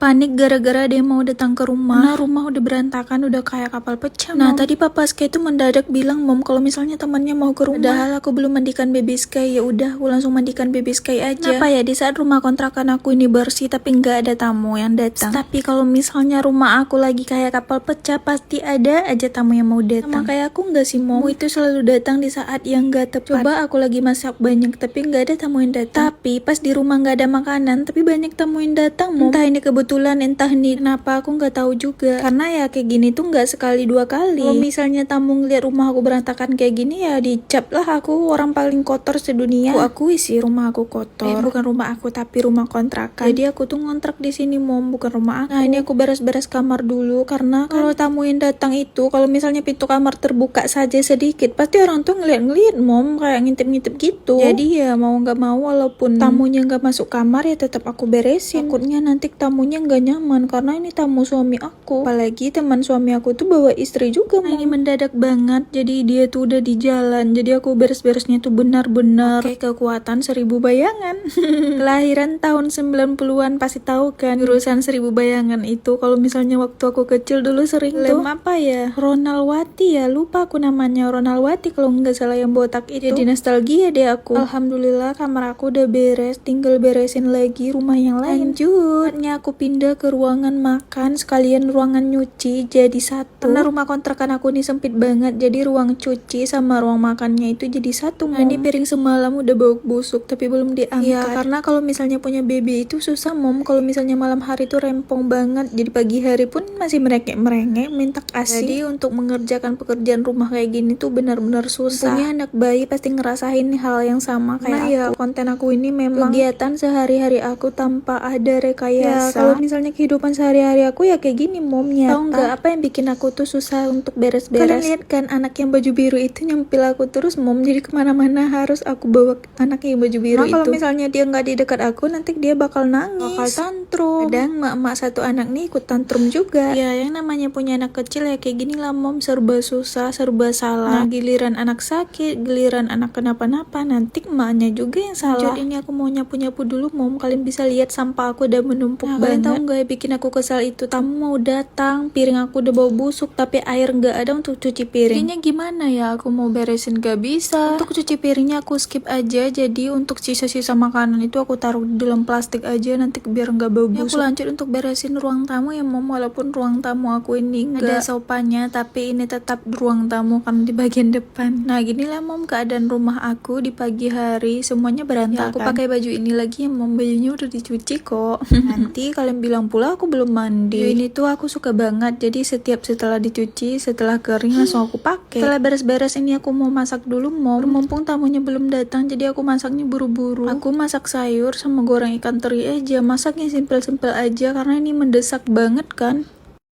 panik gara-gara dia mau datang ke rumah. Nah, rumah udah berantakan, udah kayak kapal pecah. Nah, tadi Papa Sky itu mendadak bilang, "Mom, kalau misalnya temannya mau ke rumah." Padahal aku belum mandikan baby Sky. Ya udah, aku langsung mandikan baby Sky aja. Kenapa ya di saat rumah kontrakan aku ini bersih tapi nggak ada tamu yang datang? Tapi kalau misalnya rumah aku lagi kayak kapal pecah, pasti ada aja tamu yang mau datang. Sama kayak aku nggak sih, Mom? Itu selalu datang di saat yang nggak tepat. Coba aku lagi masak banyak tapi nggak ada tamu yang datang. Tapi pas di rumah nggak ada makanan tapi banyak tamu yang datang, Mom. Entah ini kebetulan, entah ini kenapa, aku nggak tahu juga. Karena ya kayak gini tuh nggak sekali dua kali. Kalau misalnya tamu ngeliat rumah aku berantakan kayak gini, ya dicap lah aku orang paling kotor sedunia. Aku akui sih rumah aku kotor. Bukan rumah aku tapi rumah kontrakan. Jadi aku tuh ngontrak di sini, Mom, bukan rumah aku. Nah, ini aku beres-beres kamar dulu karena kalau tamu yang datang itu, kalau misalnya pintu kamar terbuka saja sedikit, pasti orang tuh ngeliat-ngeliat, Mom, kayak ngintip-ngintip gitu. Jadi ya mau nggak mau, walaupun tamunya nggak masuk kamar, ya tetap aku beresin. Takutnya nanti tamunya nggak nyaman karena ini tamu suami aku. Apalagi teman suami aku tuh bawa istri juga, Mom. Nah, ini mendadak banget, jadi dia tuh udah di jalan. Jadi aku beres-beresnya tuh benar-benar pakai kekuatan 1000 bayangan. Kelahiran tahun 90-an pasti tahu kan urusan 1000 bayangan itu. Kalau misalnya waktu aku kecil dulu sering tuh apa ya, Ronalwati ya, lupa aku namanya, Ronalwati kalau nggak salah yang botak itu. Jadi nostalgia deh aku. Alhamdulillah kamar aku udah beres, tinggal beresin lagi rumah yang lain. Lanjutnya aku pindah ke ruangan makan sekalian ruangan nyuci jadi satu. Karena rumah kontrakan aku ini sempit banget, jadi ruang cuci sama ruang makannya itu jadi satu. Nah, ini piring semalam udah bau busuk tapi belum diangkat. Ya, karena kalau misalnya punya baby itu susah, Mom. Kalau misalnya malam hari tuh rempong banget, jadi pagi hari pun masih merengek-merengek minta kasih. Jadi untuk mengerjakan pekerjaan rumah kayak gini tuh benar-benar susah. Punya anak bayi pasti ngerasain hal yang sama kayak aku. Ya, konten aku ini memang kegiatan sehari-hari aku tanpa ada rekayasa. Ya, kalau misalnya kehidupan sehari-hari aku ya kayak gini, Mom, nyata. Tahu nggak apa yang bikin aku tuh susah untuk beres-beres? Kalian lihat kan anak yang baju biru itu nyempil aku terus, Mom. Jadi kemana-mana harus aku bawa anak yang baju biru itu. Kalau misalnya dia nggak di dekat aku, nanti dia bakal nangis, bakal tantrum. Kadang emak-emak satu anak nih ikut tantrum juga. Ya, yang namanya punya anak kecil ya kayak gini lah, Mom. Serba susah, serba salah. Nah, giliran anak sakit, giliran anak kenapa-napa, nanti emaknya juga yang salah. Ini aku mau nyapu-nyapu dulu, Mom. Kalian bisa lihat sampah aku udah menumpuk banget. Kalian tahu nggak ya bikin aku kesal itu? Tamu mau datang, piring aku udah bau busuk, tapi air nggak ada untuk cuci piring. Jadinya gimana ya? Aku mau beresin gak bisa. Untuk cuci piringnya aku skip aja. Jadi untuk sisa-sisa makanan itu aku taruh di dalam plastik aja, nanti biar nggak bau busuk. Aku lanjut untuk beresin ruang tamu ya, Mom. Walaupun ruang tamu aku ini nggak ada sopannya, tapi ini tetap ruang tamu kan di bagian depan. Nah, ginilah, Mom, keadaan rumah aku di pagi hari. Semuanya berantakan. Ya, aku pakai baju ini lagi ya, Mom. Bajunya udah dicuci kok. Nanti kalian bilang pula aku belum mandi. Baju ini tuh aku suka banget. Jadi setelah dicuci, setelah kering langsung aku pakai. Setelah beres-beres ini aku mau masak dulu, Mom. Mumpung tamunya belum datang, jadi aku masaknya buru-buru. Aku masak sayur sama goreng ikan teri aja. Masaknya simpel-simpel aja karena ini mendesak banget kan.